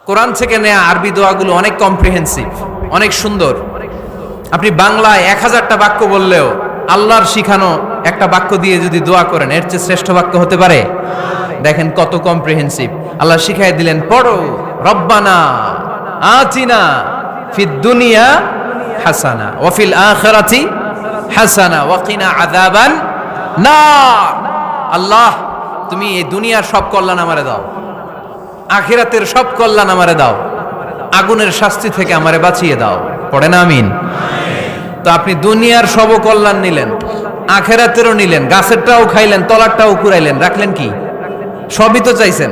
কোরআন থেকে নেয়া আরবি দোয়াগুলো অনেক কম্প্রিহেন্সিভ, অনেক সুন্দর। আপনি বাংলায় 1000টা বাক্য বললেও আল্লাহর শিখানো একটা বাক্য দিয়ে যদি দোয়া করেন, এর চেয়ে শ্রেষ্ঠ বাক্য হতে পারে? দেখেন কত কম্প্রিহেন্সিভ। আল্লাহ শিখাই দিলেন, পড়ো রব্বানা আতিনা ফিদ দুনিয়া হাসানা ওয়া ফিল আখিরাতি হাসানা ওয়া কিনা আযাবান নার। আল্লাহ, তুমি এই দুনিয়ার সব কল্যাণ আমারে দাও, আখিরাতের সব কল্যাণ আমারে দাও, আগুনের শাস্তি থেকে আমারে বাঁচিয়ে দাও। পড়ে না আমিন? তো আপনি দুনিয়ার সব কল্যাণ নিলেন, আখিরাতেরও নিলেন, গাছেরটাও খাইলেন, তলারটাও কুড়াইলেন, রাখলেন কি? সবই তো চাইছেন।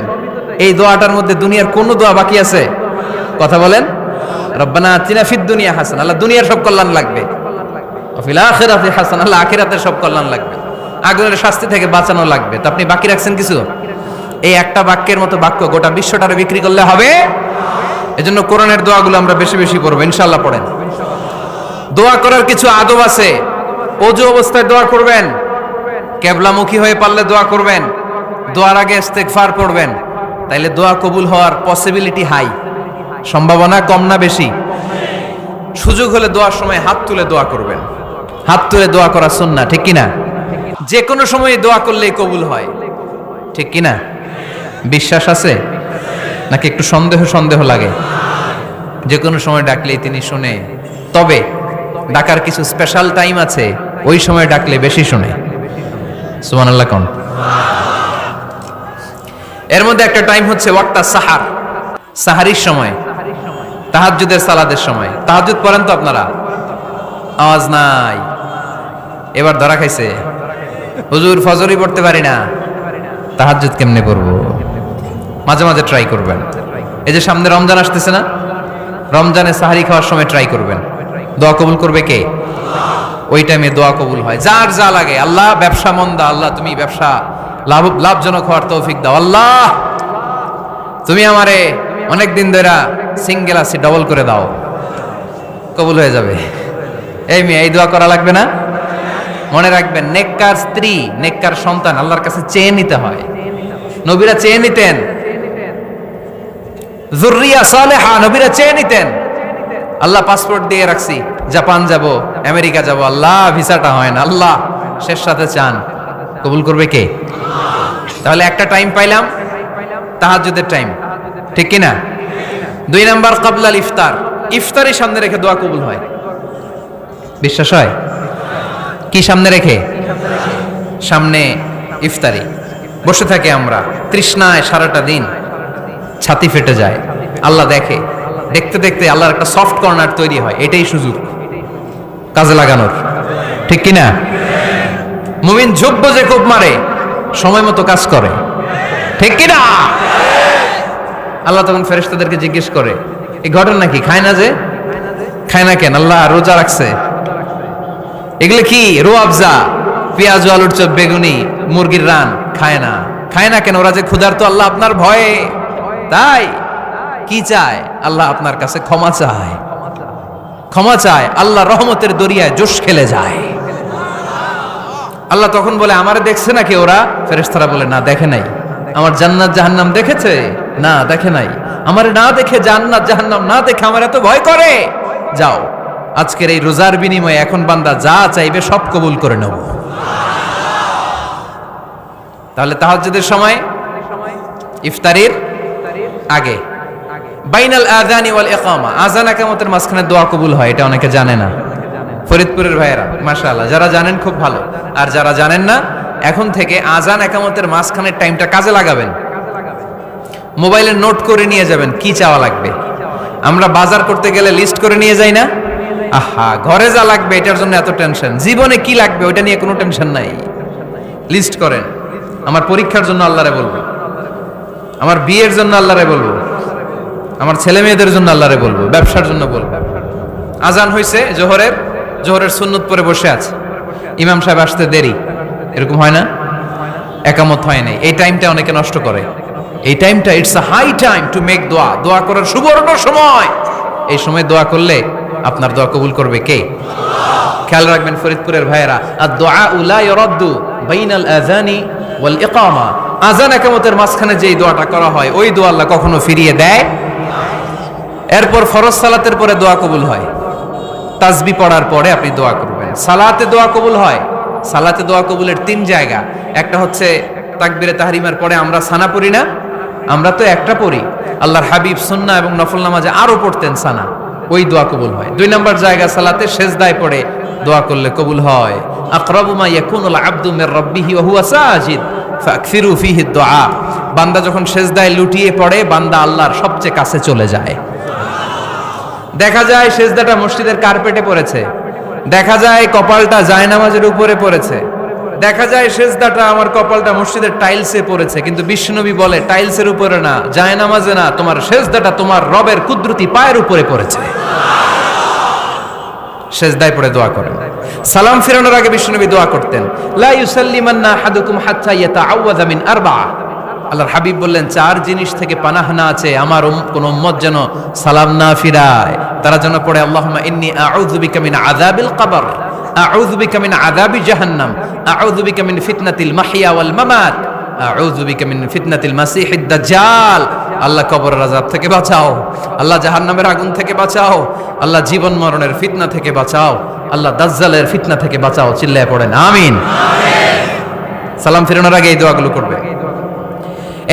এই দোয়াটার মধ্যে দুনিয়ার কোন দোয়া বাকি আছে? কথা বলেন। রব্বানা আতিনা ফিদ দুনিয়া হাসানা, আল্লাহ দুনিয়ার সব কল্যাণ লাগবে। ওয়া ফিল আখিরাতি হাসানা, আল্লাহ আখিরাতের সব কল্যাণ লাগবে, আগুনের শাস্তি থেকে বাঁচানো লাগবে। তো আপনি বাকি রাখছেন কিছু? এই একটা বাক্যের মতো বাক্য গোটা বিশ্বটারে বিক্রি করলে হবে? এজন্য কোরআনের দোয়াগুলো আমরা বেশি বেশি পড়বো, ইনশাআল্লাহ। পড়েন। দোয়া করার কিছু আদব আছে। ওযু অবস্থায় দোয়া করবেন, কিবলামুখী হয়ে পারলে দোয়া করবেন, দোয়ার আগে ইস্তেগফার পড়বেন, তাইলে দোয়া কবুল হওয়ার পসিবিলিটি হাই। সম্ভাবনা কম না বেশি? সুযোগ হলে দোয়ার সময় হাত তুলে দোয়া করবেন। হাত তুলে দোয়া করা সুন্নাহ, ঠিক কিনা? যে কোনো সময় দোয়া করলেই কবুল হয়, ঠিক কিনা? বিশ্বাস আছে নাকি একটু সন্দেহ সন্দেহ লাগে? যে কোনো সময় ডাকলেই তিনি শুনে, তবে ডাকার কিছু স্পেশাল টাইম আছে, ওই সময় ডাকলে বেশি শুনে। সুবহানাল্লাহ কোন? এর মধ্যে একটা টাইম হচ্ছে ওয়াক্তা সাহার, সাহারির সময়, তাহাজ্জুদের সালাদের সময়। তাহাজ্জুদ পড়েন তো আপনারা? আওয়াজ নাই, এবার ধরা খাইছে। হুজুর ফজরই পড়তে পারি না, তাহাজ্জুদ কেমনে পড়বো? মাঝে মাঝে ট্রাই করবেন। এই যে সামনে রমজান আসতেছে না, রমজানে সাহারি খাওয়ার সময় ট্রাই করবেন। দোয়া কবুল করবে কে? ওই টাইমে দোয়া কবুল হয়। যার যা লাগে, আল্লাহ ব্যবসা মন্দা, আল্লাহ তুমি ব্যবসা লাভজনক হওয়ার তৌফিক দাও, আল্লাহ তুমি আমারে অনেক দিন ধরে সিঙ্গেল আছি, ডবল করে দাও, কবুল হয়ে যাবে। এই মেয়ে, এই দোয়া করা লাগবে না? মনে রাখবেন, নেককার স্ত্রী, নেককার সন্তান আল্লাহর কাছে চেয়ে নিতে হয়। নবীরা চেয়ে নিতেন, যুররিয়া সালেহা নবীরা চেয়ে নিতেন। আল্লাহ পাসপোর্ট দিয়ে রাখছি, জাপান যাব, আমেরিকা যাব, আল্লাহ ভিসাটা হয় না, আল্লাহ শেষ সাথে চান, কবুল করবে কে? তাহলে একটা টাইম পাইলাম, তাহাজ্জুদের টাইম, ঠিক কিনা? 2 নাম্বার ক্বাবলাল ইফতার, ইফতারি সামনে রেখে দোয়া কবুল হয়। বিশ্বাস হয়? কি সামনে রেখে? সামনে ইফতারি। বসে থাকে আমরা তৃষ্ণায়, সারাটা দিন ছাতি ফেটে যায়। আল্লাহ দেখে, দেখতে দেখতে আল্লাহর একটা সফট কর্নার তৈরি হয়। এটাই সুযোগ কাজে লাগানোর, ঠিক কিনা? মুমিন যোগ্য যে কোপ মারে, সময় মতো কাজ করে, ঠিক কিনা? আল্লাহ তখন ফেরেশতাদেরকে জিজ্ঞেস করে, এই ঘটনা কি? খায় না যে? খায় না কেন? আল্লাহ রোজা রাখছে। এগুলো কি? রোয়াবজা, পেঁয়াজ, আলুর চপ, বেগুনি, মুরগির রান খায় না। খায় না কেন? ওরা যে ক্ষুধার্ত, আল্লাহ আপনার ভয়ে। তাই কি চায়? আল্লাহ আপনার কাছে ক্ষমা চায়, ক্ষমা চায়। আল্লাহ রহমতের দরিয়ায় জোশ খেলে যায়। আল্লাহ তখন বলে, আমারে দেখছে নাকি ওরা? ফেরেশতারা বলে, না দেখে নাই। আমার জান্নাত জাহান্নাম দেখেছে? না দেখে নাই। আমারে না দেখে, জান্নাত জাহান্নাম না দেখে আমার এত ভয় করে? যাও, আজকের এই রোজার বিনিময়ে এখন বান্দা যা চাইবে সব কবুল করে নেব। তাহলে তাহাজ্জুদের সময়, ইফতারির আগে, বাইনাল আযানি ওয়াল ইকামা, আযান ইকামতের মাঝখানে দোয়া কবুল হয়। এটা অনেকে জানে না। ফরিদপুরের ভাইয়েরা মাশাআল্লাহ, যারা জানেন খুব ভালো, আর যারা জানেন না, এখন থেকে আযান ইকামতের মাঝখানের টাইমটা কাজে লাগাবেন। মোবাইলে নোট করে নিয়ে যাবেন কি চাওয়া লাগবে। আমরা বাজার করতে গেলে লিস্ট করে নিয়ে যাই না? আহা, ঘরে যা লাগবে এটার জন্য এত টেনশন, জীবনে কি লাগবে ওইটা নিয়ে কোনো টেনশন নাই। লিস্ট করেন। আমার পরীক্ষার জন্য আল্লাহরে বলবো, আমার বিয়ের জন্য আল্লাহরে বলবো, আমার ছেলে মেয়েদের জন্য আল্লাহরে বলবো, ব্যবসার জন্য বলবো। আজান হয়েছে জোহরের সুন্নত পরে বসে আছে, ইমাম সাহেব আসতে দেরি, এরকম হয় না? একামত হয় নাই, এই টাইমটা অনেকে নষ্ট করে। এই টাইমটা it's a high time to make দোয়া, দোয়া করার সুবর্ণ সময়। এই সময় দোয়া করলে আপনার দোয়া কবুল করবে কে? খেয়াল রাখবেন ফরিদপুরের ভাইয়েরা, আদ-দুআ লা ইউরাদ্দু বাইনাল আযানি ওয়াল ইকামা, আযান ইকামতের মাঝখানে যেই দোয়াটা করা হয় ওই দোয়া আল্লাহ কখনো ফিরিয়ে দেয় এরপর ফরজ সালাতের পরে দোয়া কবুল হয়, তাসবিহ পড়ার পরে আপনি দোয়া করবেন। সালাতে দোয়া কবুল হয়, সালাতে দোয়া কবুলের 3 জায়গা। একটা হচ্ছে তাকবীরে তাহরিমার পরে আমরা সানা পড়ি না, আমরা তো একটা পড়ি, আল্লাহর হাবিব সুন্নাহ এবং নফল নামাজে আরো পড়তেন সানা, ওই দোয়া কবুল হয়। 2 নম্বর জায়গা সালাতে সেজদায় পড়ে দোয়া করলে কবুল হয়। আকরাবু মা ইয়াকুনুল আবদু মির রাব্বিহি ওয়া হুয়া সাজিদ ফাকসিরু ফিহি দুআ। বান্দা যখন সেজদায় লুটিয়ে পড়ে, বান্দা আল্লাহর সবচেয়ে কাছে চলে যায়। দেখা যায় সেজদাটা মসজিদের কার্পেটে পড়েছে, দেখা যায় কপালটা জায়নামাজের উপরে পড়েছে, দেখা যায় সেজদাটা আমার কপালটা মসজিদের টাইলসে পড়েছে, কিন্তু বিশ্বনবী বলে টাইলসের উপরে না, জায়নামাজে না, তোমার সেজদাটা তোমার রবের কুদরতি পায়ের উপরে পড়েছে। সেজদায় পড়ে দোয়া করেন। সালাম ফিরানোর আগে বিশ্বনবী দোয়া করতেন, লা ইউসাল্লিমান্না আহাদুকুম হাত্তা ইয়াতাআওয়াযা মিন আরবা'a। আল্লাহর হাবিব বললেন 4 জিনিস থেকে পানাহ না আছে আমার কোন উম্মত যেন সালাম না ফিরায়। তারা যেন পড়ে আল্লাহুম্মা ইন্নী আউযু বিকা মিন আযাবিল কবর, আউযু বিকা মিন আযাবি জাহান্নাম, আউযু বিকা মিন ফিতনাতিল মাহইয়া ওয়াল মামাত, আউযু বিকা মিন ফিতনাতিল মাসিহিদ দাজ্জাল। আল্লাহ কবরের আযাব থেকে বাঁচাও, আল্লাহ জাহান্নামের আগুন থেকে বাঁচাও, আল্লাহ জীবন মরণের ফিতনা থেকে বাঁচাও, আল্লাহ দাজ্জালের ফিতনা থেকে বাঁচাও। চিল্লায়ে পড়েন আমিন। সালাম ফিরানোর আগে এই দোয়াগুলো করবে।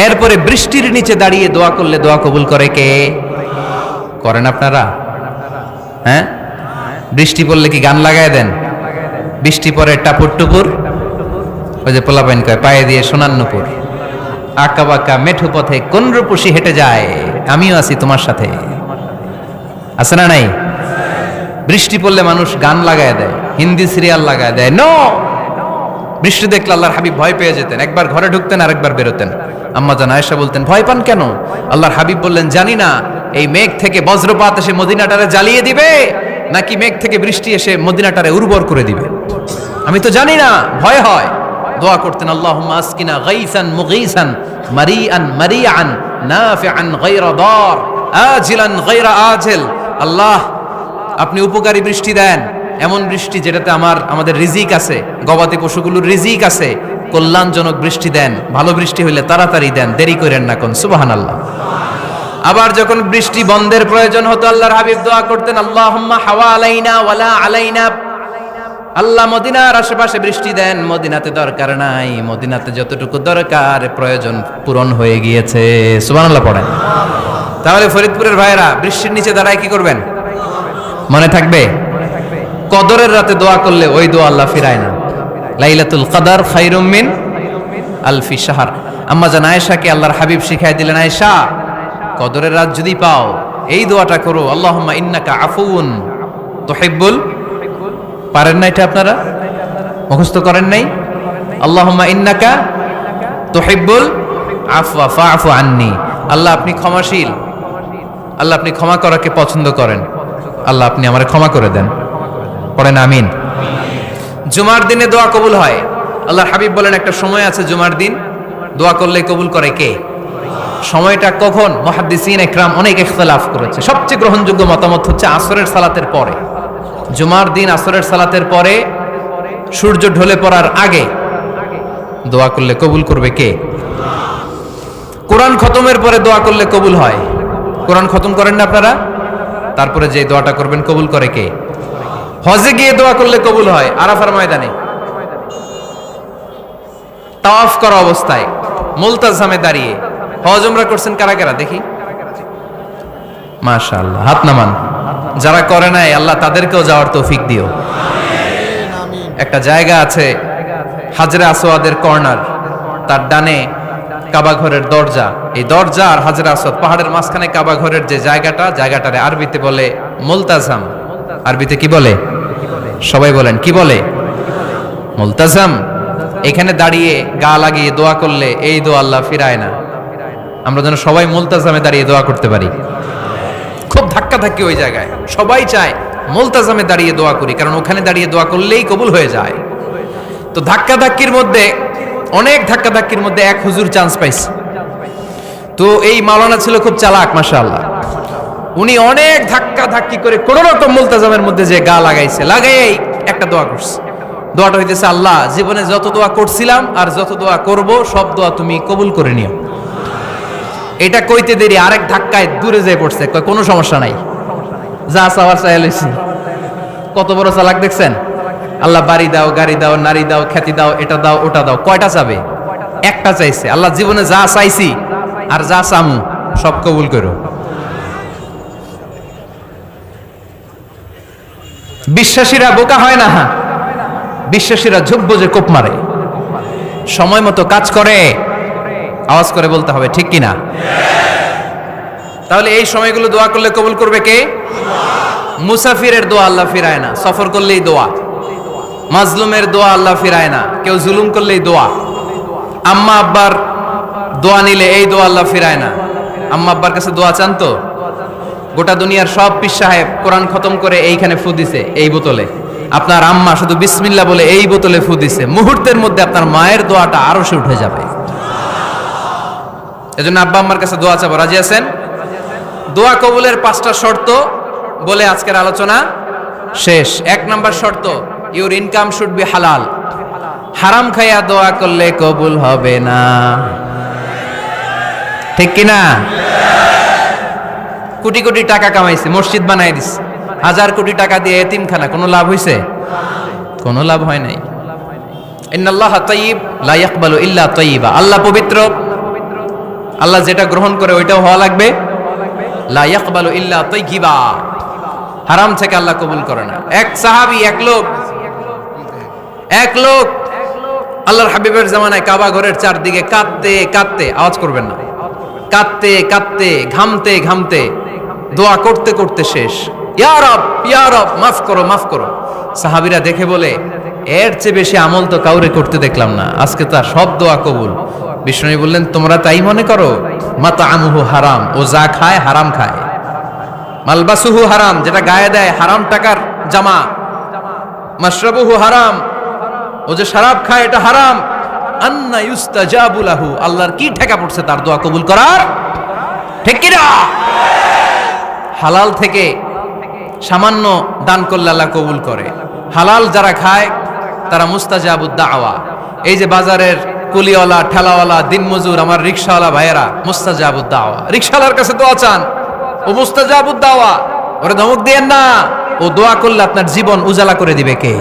এরপরে বৃষ্টির নিচে দাঁড়িয়ে দোয়া করলে দোয়া কবুল করে কে? করেন আপনারা? হ্যাঁ, বৃষ্টি পড়লে কি গান লাগায় দেন? বৃষ্টি পরে টাপুর টুপুর, ওই যে পোলাপাইন কয় পায়ে দিয়ে সোনার নুপুর, আঁকা বাঁকা মেঠো পথে কোন রূপসী হেঁটে যায়, আমিও আছি তোমার সাথে, আছে না নাই? বৃষ্টি পড়লে মানুষ গান লাগায় দেয়, হিন্দি সিরিয়াল লাগায় দেয়। নো, বৃষ্টি দেখলে আল্লাহর হাবিব ভয় পেয়ে যেতেন, একবার ঘরে ঢুকতেন আর একবার বেরোতেন। আম্মা জান আয়েশা বলতেন, ভয় পান কেন? আল্লাহর হাবিব বললেন, জানি না এই মেঘ থেকে বজ্রপাত এসে মদিনাটারে জ্বালিয়ে দিবে নাকি মেঘ থেকে বৃষ্টি এসে মদিনাটারে উর্বর করে দিবে, আমি তো জানি না, ভয় হয়। দোয়া করতেন, আল্লাহুম্মা আসকিনা গাইসান মুগীসান মারিআন মারিআন নাফিআন গায়রা দার আজিলান গায়রা আজিল। আল্লাহ, আপনি উপকারী বৃষ্টি দেন, এমন বৃষ্টি যেটাতে আমাদের রিজিক আছে, গবাদি পশুগুলোর রিজিক আছে, কল্যাণজনক বৃষ্টি দেন, ভালো বৃষ্টি হইলে তাড়াতাড়ি দেন, দেরি করেন না কোন। সুবহানাল্লাহ। আবার যখন বৃষ্টি বন্ধের প্রয়োজন হতো আল্লাহর হাবিব দোয়া করতেন, আল্লাহুম্মা হাওয়া আলাইনা ওয়ালা আলাইনা। আল্লাহ মদিনার আশেপাশে বৃষ্টি দেন, মদিনাতে দরকার নাই, মদিনাতে যতটুকু দরকার প্রয়োজন পূরণ হয়ে গিয়েছে। সুবহানাল্লাহ পড়েন। তাহলে ফরিদপুরের ভাইরা বৃষ্টির নিচে দাঁড়ায় কি করবেন? মনে থাকবে? কদরের রাতে দোয়া করলে ওই দোয়া আল্লাহ ফিরায় না। লাইলাতুল কদর খায়রুম মিন আলফি শাহর। আম্মা জান আয়েশাকে আল্লাহর হাবিব শিখাই দিলেন, আয়েশা কদরের রাত যদি পাও এই দোয়াটা করো, আল্লাহুম্মা ইন্নাকা আফুউন তুহিব্বুল। পারেন না এটা? আপনারা মুখস্থ করেন নাই? আল্লাহুম্মা ইন্নাকা তুহিব্বুল আফওয়া ফাআফু আন্নি। আল্লাহ আপনি ক্ষমাশীল, আল্লাহ আপনি ক্ষমা করাকে পছন্দ করেন, আল্লাহ আপনি আমারে ক্ষমা করে দেন। পড়েন আমিন। জুমার দিনে দোয়া কবুল হয়। আল্লাহর হাবিব বলেন একটা সময় আছে জুমার দিন দোয়া করলে কবুল করে কে? সময়টা কখন? মুহাদ্দিসিন ইকরাম অনেক ইখতিলাফ করেছে। সবচেয়ে গ্রহণযোগ্য মতামত হচ্ছে আসরের সালাতের পরে। জুমার দিন আসরের সালাতের পরে সূর্য ঢলে পড়ার আগে দোয়া করলে কবুল করবে কে? কোরআন খতমের পরে দোয়া করলে কবুল হয়। কোরআন খতম করেন না আপনারা? তারপরে যে দোয়াটা করবেন কবুল করে কে? হজে গিয়ে দোয়া করলে কবুল হয়। আরাফার ময়দানে তাওয়াফ করা অবস্থায় মুলতাজামে দাঁড়িয়ে। হজ উমরা করছেন কারা কারা দেখি? মাশাআল্লাহ, হাত নামান। যারা করে নাই আল্লাহ তাদেরকেও যাওয়ার তৌফিক দিও। একটা জায়গা আছে হাজরে আসওয়াদের কর্নার, তার ডানে কাবা ঘরের দরজা। এই দরজা আর হাজরে আসওয়াদ পাহাড়ের মাঝখানে কাবা ঘরের যে জায়গাটারে আরবিতে বলে মুলতাজাম। আরবিতে কি বলে? সবাই বলেন কি বলে? মুলতাজাম। এখানে দাঁড়িয়ে গা লাগিয়ে দোয়া করলে এই দোয়া আল্লাহ ফিরায় না। আমরা যেন সবাই মুলতাজামে দাঁড়িয়ে দোয়া করতে পারি। খুব ধাক্কা ধাক্কি ওই জায়গায়, সবাই চায় মুলতাজামে দাঁড়িয়ে দোয়া করি, কারণ ওখানে দাঁড়িয়ে দোয়া করলেই কবুল হয়ে যায়। তো ধাক্কা ধাক্কির মধ্যে, অনেক ধাক্কা ধাক্কির মধ্যে এক হুজুর চান্স পাইছে। তো এই মাওলানা ছিল খুব চালাক, মাশাআল্লাহ। উনি অনেক ধাক্কা ধাক্কি করে কোন রকম মুলতাজামের মধ্যে যে গা লাগাইছে, লাগাই একটা দোয়া করছে। দোয়াটা হইতেছে, আল্লাহ জীবনে যত দোয়া করছিলাম আর যত দোয়া করব সব দোয়া তুমি কবুল করে নিও। এটা কইতে দেরি আরেক ধাক্কায় দূরে যেয়ে পড়ছে, কয় কোনো সমস্যা নাই, যা চাওয়ার চাই লইছি। কত বড় চালাক দেখছেন? আল্লাহ বাড়ি দাও, গাড়ি দাও, নারী দাও, খ্যাতি দাও, এটা দাও, ওটা দাও, কয়টা চাবে? একটা চাইছে। আল্লাহ জীবনে যা চাইছি আর যা চামু সব কবুল করো। বিশ্বাসীরা বোকা হয় না, বিশ্বাসীরা ঝুব্ব যে কোপ মারে, সময় মতো কাজ করে। আওয়াজ করে বলতে হবে ঠিক কিনা? তাহলে এই সময়গুলো দোয়া করলে কবুল করবে কে? মুসাফিরের দোয়া আল্লাহ ফিরায় না, সফর করলেই দোয়া। মাজলুমের দোয়া আল্লাহ ফিরায় না, কেউ জুলুম করলেই দোয়া। আম্মা আব্বার দোয়া নিলে এই দোয়া আল্লাহ ফিরায় না। আম্মা আব্বার কাছে দোয়া চান তো? গোটা দুনিয়ার সব পীর সাহেব কোরআন খতম করে এইখানে ফু দিছে এই বোতলে, আপনার আম্মা শুধু বিসমিল্লাহ বলে এই বোতলে ফু দিছে, মুহূর্তের মধ্যে আপনার মায়ের দোয়াটা আরো সে উঠে যাবে। এজন্য আব্বা আম্মার কাছে দোয়া চাবো, রাজি আছেন? দোয়া কবুলের 5টা শর্ত বলে আজকের আলোচনা শেষ। 1 নাম্বার শর্ত, ইউর ইনকাম শুড বি হালাল। হারাম খাইয়া দোয়া করলে কবুল হবে না, ঠিক কিনা? কোটি কোটি টাকা কামাইছে, মসজিদ বানাই দিছে, 1000 কোটি টাকা দিয়ে এতিমখানা, কোনো লাভ হইছে? কোনো লাভ হয় নাই। ইন্নাল্লাহা তাইয়্যিব লা ইয়াকবালু ইল্লা তাইয়্যিবা। আল্লাহ পবিত্র, আল্লাহ যেটা গ্রহণ করে ওইটাও হওয়া লাগবে। লা ইয়াকবালু ইল্লা তাইয়্যিবা, হারাম থেকে আল্লাহ কবুল করে না। এক সাহাবী, এক লোক আল্লাহর হাবিবের জামানায় কাবা ঘরের চারদিকে কাঁদতে কাঁদতে, আওয়াজ করবেন না, কাঁদতে কাঁদতে, ঘামতে ঘামতে, দোয়া করতে করতে শেষ। ইয়া রব, ইয়া রব, মাফ করো, মাফ করো। সাহাবীরা দেখে বলে, এর চেয়ে বেশি আমল তো কাউরে করতে দেখলাম না, আজকে তার সব দোয়া কবুল। বিষ্ণু বললেন, তোমরা তাই মনে করো? মাতাআমুহু হারাম, ও যা খায় হারাম খায়। মালবাসুহু হারাম, যেটা গায়ে দেয় হারাম টাকার জামা। মাশরাবুহু হারাম, ও যে শরাব খায় এটা হারাম। আন্না ইউস্তাজাবু লাহু, আল্লাহর কি ঠেকা পড়ছে তার দোয়া কবুল করার? ঠিক কি না? হালাল থেকে সামান্য দান করলে আল্লাহ কবুল করে। হালাল যারা খায় তারা মুস্তাজাবুদ দাওয়া। এই যে বাজারের কুলিওয়ালা, ঠেলাওয়ালা, দিনমজুর, আমার রিকশাওয়ালা ভাইয়েরা, মুস্তাজাবুদ দাওয়া। রিকশাওয়ালার কাছে দোয়া চান, ও মুস্তাজাবুদ দাওয়া। ওরে ধমক দিয়েন না, ও দোয়া করলে আপনার জীবন উজালা করে দিবে কে?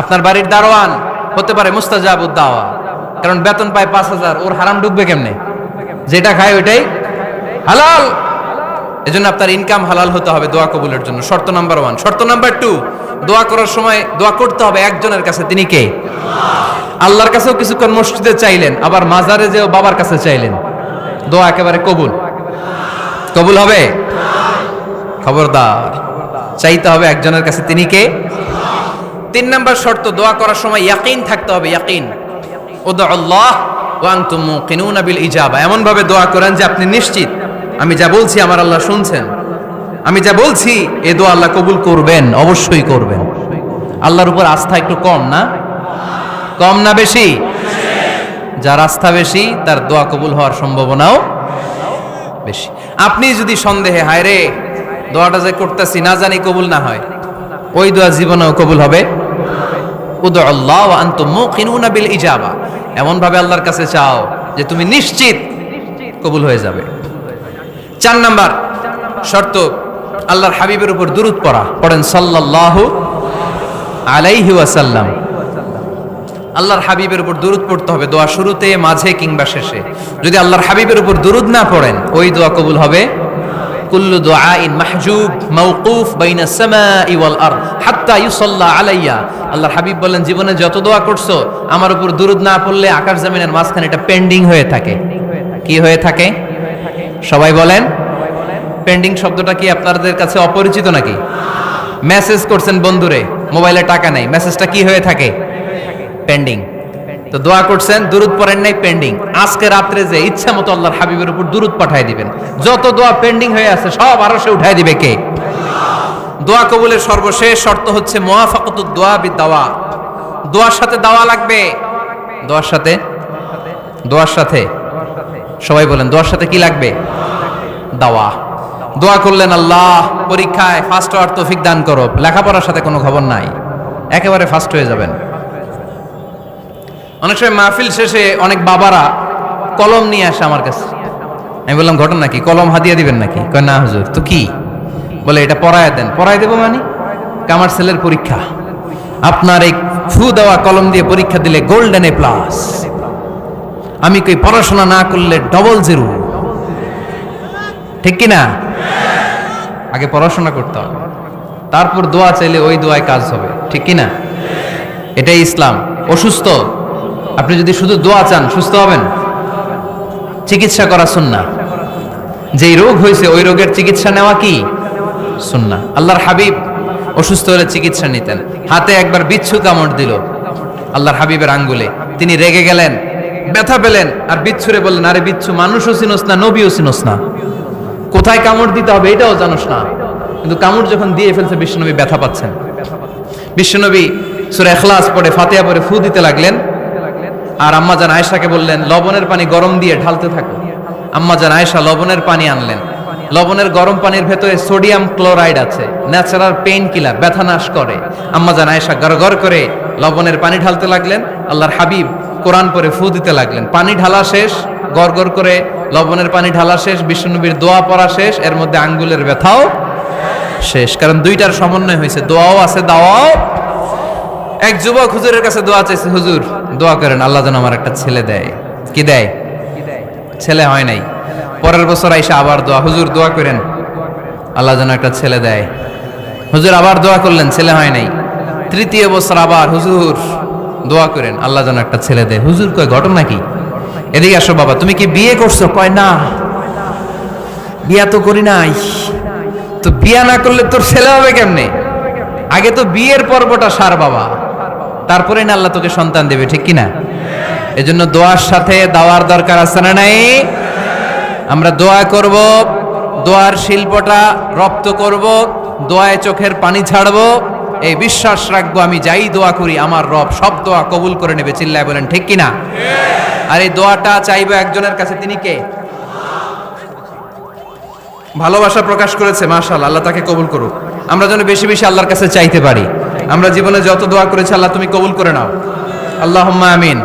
আপনার বাড়ির দারোয়ান হতে পারে মুস্তাজাবুদ দাওয়া, কারণ বেতন পায় 5000, ওর হারাম ঢুকবে কেমনে? যেটা খায় ওইটাই হালাল। এজন্য আপনার ইনকাম হালাল হতে হবে দোয়া কবুলের জন্য। শর্ত নাম্বার 1। শর্ত নাম্বার 2, দোয়া করার সময় দোয়া করতে হবে একজনের কাছে, তিনি কে? আল্লাহর কাছেও কিছুক্ষণ মসজিদে চাইলেন, আবার মাজারে যেও বাবার কাছে চাইলেন, দোয়া একেবারে কবুল? কবুল হবে? খবরদার, চাইতে হবে একজনের কাছে, তিনি কে? 3 নাম্বার শর্ত, দোয়া করার সময় ইয়াকিন থাকতে হবে। ইয়াকিন, উদউল্লাহ ওয়া আনতুম মুকিনুনা বিল ইজাবা। এমন ভাবে দোয়া করেন যে আপনি নিশ্চিত, আমি যা বলছি আমার আল্লাহ শুনছেন, আমি যা বলছি এই দোয়া আল্লাহ কবুল করবেন, অবশ্যই করবেন। আল্লাহর উপর আস্থা একটু কম না? কম না বেশি? যার আস্থা বেশি তার দোয়া কবুল হওয়ার সম্ভাবনাও বেশি। আপনি যদি সন্দেহে, হায় রে দোয়াটা যে করতেছি না জানি কবুল না হয়, ওই দোয়া জীবনেও কবুল হবে। উদউল্লাহ ওয়া আনতুম মুকিনুনা বিল ইজাবা, এমন ভাবে আল্লাহর কাছে চাও যে তুমি নিশ্চিত কবুল হয়ে যাবে। 4 নাম্বার শর্ত, আল্লাহর হাবিবের উপর দুরূদ পড়া। পড়েন সাল্লাল্লাহু আলাইহি ওয়াসাল্লাম। আল্লাহর হাবিবের উপর দুরূদ পড়তে হবে দোয়া শুরুতে, মাঝে কিংবা শেষে। যদি আল্লাহর হাবিবের উপর দুরূদ না পড়েন, ওই দোয়া কবুল হবে। কুল্লু দুআইন মাহজুব মাওকুফ বাইনা সামাই ওয়াল আরদ হাত্তা ইউসাল্লা আলাইয়া। আল্লাহর হাবিব বলেন, জীবনে যত দোয়া করছো আমার উপর দুরূদ না পড়লে আকাশ জমিনের মাঝখানে এটা পেন্ডিং হয়ে থাকে। কি হয়ে থাকে? সবাই বলেন। পেন্ডিং শব্দটা কি আপনাদের কাছে অপরিচিত নাকি? মেসেজ করছেন বন্ধুরে, মোবাইলে টাকা নাই, মেসেজটা কি হয়ে থাকে? পেন্ডিং। তো দোয়া করছেন, দুরূদ পড়েন নাই, পেন্ডিং। আজকে রাত্রে যে ইচ্ছা মতো আল্লাহর হাবিবের উপর দুরূদ পাঠায় দিবেন, যত দোয়া পেন্ডিং হয়ে আছে সব আরশে উঠায় দিবে কে? দোয়া কবুলের সর্বশেষ শর্ত হচ্ছে মুওয়াফাকাতুদ দোয়া বিদ-দাওয়া। দোয়ার সাথে দাওয়া লাগবে। দোয়ার সাথে সবাই বলেন, দোয়ার সাথে কি লাগবে? দাওয়া। দোয়া করলেন, আল্লাহ পরীক্ষায় ফার্স্ট হওয়ার তৌফিক দান করো, লেখাপড়ার সাথে কোনো খবর নাই, একেবারে ফার্স্ট হয়ে যাবেন। অনেক সময় মাহফিল শেষে অনেক বাবারা কলম নিয়ে আসে আমার কাছে। আমি বললাম ঘটনা কি, কলম হাদিয়া দিবেন নাকি? কয় না হুজুর। তো কি? বলে এটা পড়ায় দেন। পড়ায় দেবো মানে? আমার ছেলের পরীক্ষা, আপনার এই ফু দেওয়া কলম দিয়ে পরীক্ষা দিলে গোল্ডেন এ প্লাস। আমি কই পড়াশোনা না করলে ডবল জিরো, ঠিক কিনা? আগে পড়াশোনা করতে হবে, তারপর দোয়া চাইলে ওই দোয়ায় কাজ হবে, ঠিক কিনা? এটাই ইসলাম। অসুস্থ, আপনি যদি শুধু দোয়া চান সুস্থ হবেন? চিকিৎসা করা সুন্নাহ। যেই রোগ হয়েছে ওই রোগের চিকিৎসা নেওয়া কি সুন্নাহ। আল্লাহর হাবিব অসুস্থ হলে চিকিৎসা নিতেন। হাতে একবার বিচ্ছু কামড় দিল আল্লাহর হাবিবের আঙ্গুলে, তিনি রেগে গেলেন, ব্যথা পেলেন, আর বিচ্ছুরে বললেন, আরে বিচ্ছু, মানুষও চিনোস না, নবীও চিনোস না, কোথায় কামড় দিতে হবে এটাও জানোস না। কিন্তু কামড় যখন দিয়ে ফেলছে বিশ্বনবী ব্যথা পাচ্ছেন। বিশ্বনবী সূরা ইখলাস পড়ে ফাতিহা পড়ে ফু দিতে লাগলেন, আর আম্মাজান আয়েশাকে বললেন লবণের পানি গরম দিয়ে ঢালতে থাকো। আম্মাজান আয়েশা লবণের পানি আনলেন। লবণের গরম পানির ভেতরে সোডিয়াম ক্লোরাইড আছে, ন্যাচারাল পেইন কিলার, ব্যথা নাশ করে। আম্মাজান আয়েশা গড়গড় করে লবণের পানি ঢালতে লাগলেন, আল্লাহর হাবিব কোরআন পড়ে ফু দিতে লাগলেন। পানি ঢালা শেষ, গড়গড় করে লবণের পানি ঢালা শেষ, বিশ্বনবীর দোয়া পড়া শেষ, এর মধ্যে আঙ্গুলের ব্যথাও শেষ। কারণ দুইটার সমন্বয় হয়েছে, দোয়াও আছে দাওয়াও। এক যুবক হুজুরের কাছে দোয়া চাইছে, হুজুর দোয়া করেন আল্লাহ যেন আমার একটা ছেলে দেয়। কি দেয়? ছেলে হয় নাই। পরের বছর আইসা আবার দোয়া, হুজুর দোয়া করেন আল্লাহ যেন একটা ছেলে দেয়। হুজুর আবার দোয়া করলেন, ছেলে হয় নাই। তৃতীয় বছর আবার, হুজুর দোয়া করেন আল্লাহ যেন একটা ছেলে দেয়। হুজুর কয় ঘটনা কি? এদিকে আসো বাবা, তুমি কি বিয়ে করছো? কয় না, বিয়া তো করি নাই। তো বিয়া না করলে তোর ছেলে হবে কেমনে? আগে তো বিয়ের পর্বটা সার বাবা, তারপরে না আল্লাহ তোকে সন্তান দেবে, ঠিক কিনা? এজন্য দোয়ার সাথে দাওয়ার দরকার আছে না নাই? আমরা দোয়া করব, দোয়ার শিল্পটা রপ্ত করব, দোয়ায় চোখের পানি ছাড়বো, এই বিশ্বাস রাখবো আমি যাই দোয়া করি আমার রব সব দোয়া কবুল করে নেবে। চিল্লায় বলেন ঠিক কিনা? আর এই দোয়াটা চাইবো একজনের কাছে, তিনি কে? ভালোবাসা প্রকাশ করেছে, মাশাআল্লাহ, আল্লাহ তাকে কবুল করুক। আমরা যেন বেশি বেশি আল্লাহর কাছে চাইতে পারি। আমরা জীবনে যত দোয়া করেছি আল্লাহ তুমি কবুল করে নাও, আল্লাহুম্মা আমিন।